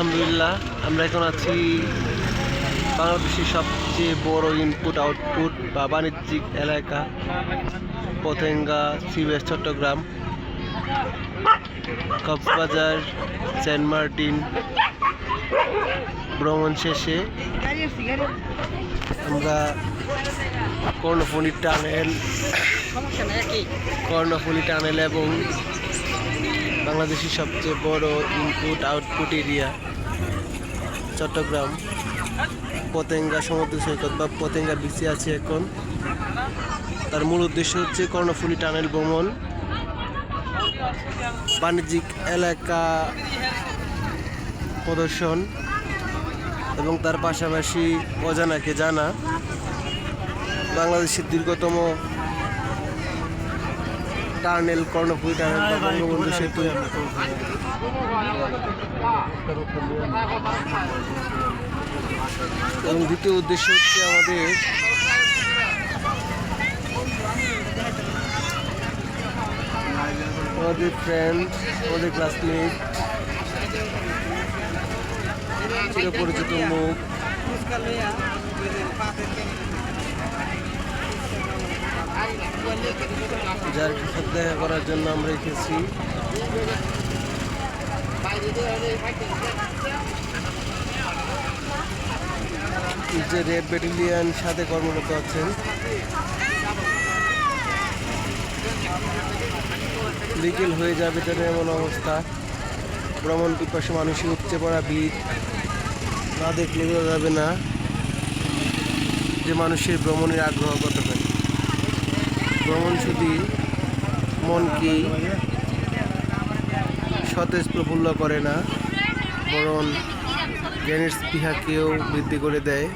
আলহামদুলিল্লাহ, আমরা এখন আছি বাংলাদেশের সবচেয়ে বড় ইনপুট আউটপুট বা বাণিজ্যিক এলাকা Patenga CBS Chittagong Cox's Bazar Saint Martin ভ্রমণ শেষে আমরা কর্ণফুলী টানেল এবং বাংলাদেশের সবচেয়ে বড় input output area Chittagong Patenga সমুদ্র সৈকত বা পতেঙ্গা বিচে আছে এখন। তার মূল উদ্দেশ্য হচ্ছে কর্ণফুলী টানেল ভ্রমণ, বাণিজ্যিক এলাকা প্রদর্শন এবং তার পাশাপাশি অজানাকে জানা। বাংলাদেশের দীর্ঘতম টানেল কর্ণফুলী টানেল বা বঙ্গবন্ধু সেতু। এবং দ্বিতীয় উদ্দেশ্য হচ্ছে আমাদের ফ্রেন্ড, আমাদের ক্লাসমেট, চিরপরিচিত মুখ, যার সাথে দেখা করার জন্য আমরা এসেছি। যে রেড ব্যাটালিয়ন সাথে কর্মরত আছেন। বিকেল হয়ে যাবে যেন এমন অবস্থা, ভ্রমণ পিপাসু মানুষের উপচে পড়া ভিড় না দেখলে বোঝা যাবে না যে মানুষের ভ্রমণের আগ্রহ কতটা। ভ্রমণ শুধু মনকে সতেজ প্রফুল্ল করে না, বরং জ্ঞানের স্পৃহাকেও বৃদ্ধি করে দেয়।